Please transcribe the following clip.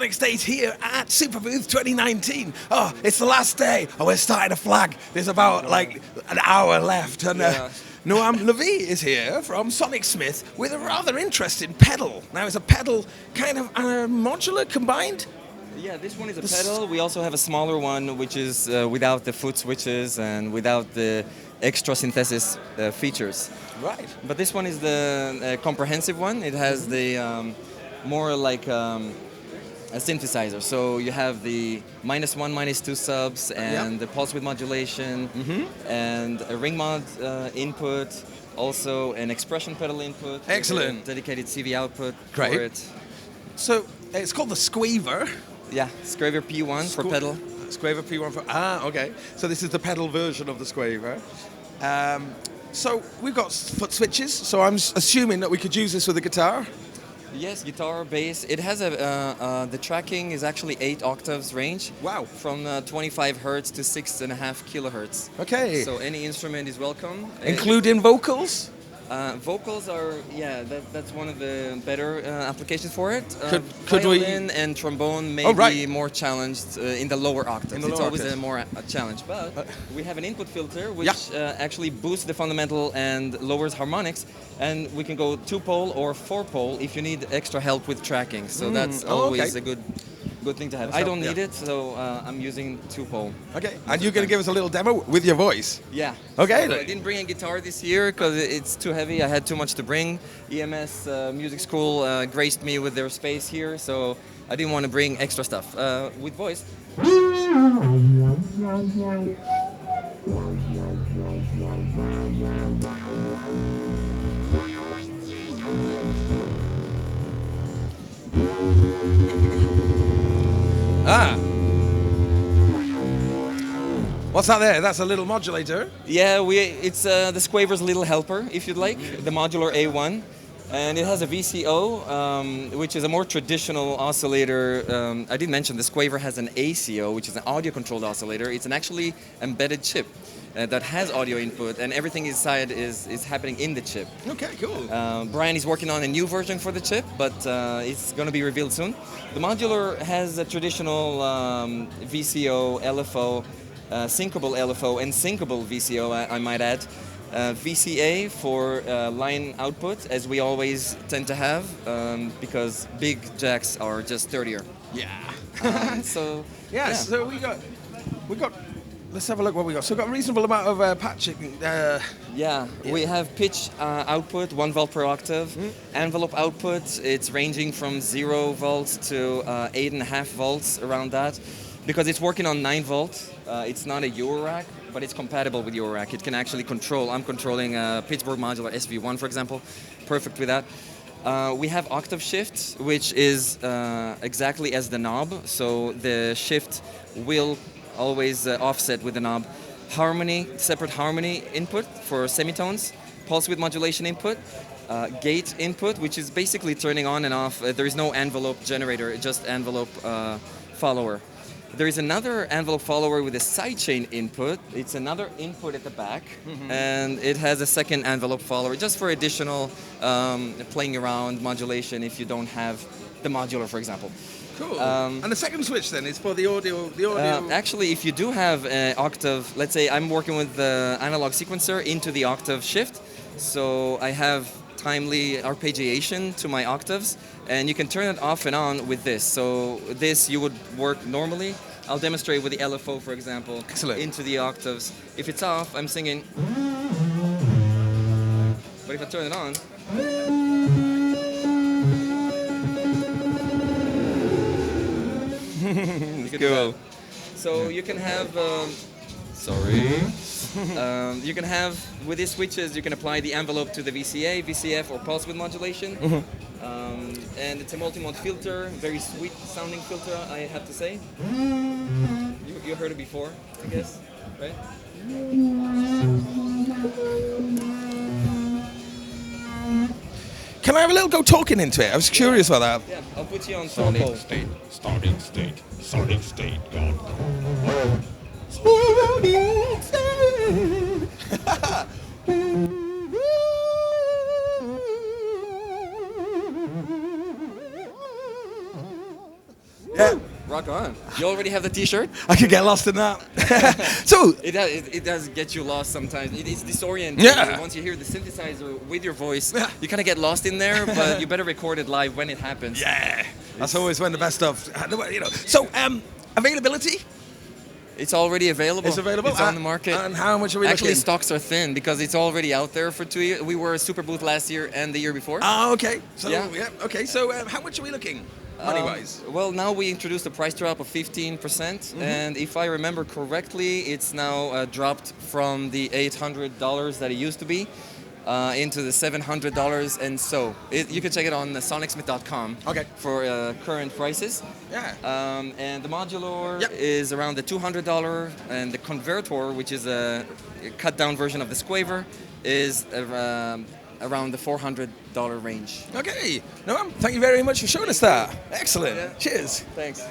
Sonicstate here at Superbooth 2019. Oh, it's the last day. Oh, we're starting a flag. There's about like an hour left. And Noam Levy is here from Sonicsmith with a rather interesting pedal. Now, it's a pedal kind of modular combined. Yeah, this one is a pedal. We also have a smaller one, which is without the foot switches and without the extra synthesis features. Right. But this one is the comprehensive one. It has the more like a synthesizer. So you have the -1, -2 subs and the pulse width modulation and a ring mod input, also an expression pedal input. Excellent. Dedicated CV output Great. for it. So it's called the Squaver. Yeah, Squaver P1 for pedal. Squaver P1 for, okay. So this is the pedal version of the Squaver. So we've got foot switches, so I'm assuming that we could use this with a guitar. Yes, guitar, bass. It has the tracking is actually 8 octaves range. Wow. From 25 hertz to 6.5 kilohertz. Okay. So any instrument is welcome. Including vocals? Vocals are, that's one of the better applications for it. Could Violin and trombone may be more challenged in the lower octaves. It's always a challenge. But we have an input filter which actually boosts the fundamental and lowers harmonics. And we can go 2-pole or 4-pole if you need extra help with tracking. So that's always a good thing to have. I don't need it, so I'm using 2-pole. Okay, and you're going to give us a little demo with your voice? Yeah. Okay. So I didn't bring a guitar this year because it's too heavy. I had too much to bring. EMS Music School graced me with their space here, so I didn't want to bring extra stuff. With voice. What's that there? That's a little modulator. Yeah, it's the Squaver's little helper, if you'd like, the modular A1. And it has a VCO, which is a more traditional oscillator. I did mention the Squaver has an ACO, which is an audio-controlled oscillator. It's an actually embedded chip that has audio input, and everything inside is happening in the chip. Okay, cool. Brian is working on a new version for the chip, but it's going to be revealed soon. The modular has a traditional VCO, LFO, syncable LFO, and syncable VCO, I might add. VCA for line output, as we always tend to have, because big jacks are just sturdier. Yeah. So we got. Let's have a look what we got. So we've got a reasonable amount of patching. We have pitch output, 1 volt per octave. Envelope output, it's ranging from 0 volts to 8.5 volts, around that. Because it's working on 9 volt, it's not a Eurorack, but it's compatible with Eurorack. It can actually control. I'm controlling a Pittsburgh Modular SV1, for example. Perfect with that. We have octave shift, which is exactly as the knob. So the shift will always offset with the knob. Harmony, separate harmony input for semitones. Pulse width modulation input. Gate input, which is basically turning on and off. There is no envelope generator, just envelope follower. There is another envelope follower with a sidechain input. It's another input at the back, and it has a second envelope follower just for additional playing around modulation if you don't have the modular, for example. Cool. And the second switch then is for the audio. Actually, if you do have an octave, let's say I'm working with the analog sequencer into the octave shift, so I have timely arpeggiation to my octaves, and you can turn it off and on with this. So this you would work normally. I'll demonstrate with the LFO, for example. Excellent. Into the octaves. If it's off, I'm singing. But if I turn it on, it's cool. So you can have. You can have, with these switches, you can apply the envelope to the VCA, VCF, or pulse width modulation. And it's a multi-mode filter, very sweet sounding filter, I have to say. You heard it before, I guess, right? Can I have a little go talking into it? I was curious about that. Yeah, I'll put you on Sonicstate, Sonicstate, Sonicstate.com. Yeah. Rock on. You already have the T-shirt? I could get lost in that. So It does get you lost sometimes. It is disorienting. Yeah. Once you hear the synthesizer with your voice, Yeah. you kind of get lost in there, but you better record it live when it happens. yeah, that's always when the best stuff. You know. So availability. It's already available. It's available. It's on the market. And how much are we Actually, looking? stocks are thin because it's already out there for 2 years. We were a Superbooth last year and the year before. Ah, okay. So Yeah. okay. So how much are we looking, money-wise? Well, now we introduced a price drop of 15%, and if I remember correctly, it's now dropped from the $800 that it used to be into the $700, and so you can check it on sonicsmith.com Okay. for current prices. Yeah. And the modular Yep. is around the $200, and the converter, which is a cut-down version of the Squaver, is around the $400 range. Okay. No, thank you very much for showing us that. Excellent. Cheers. Thanks.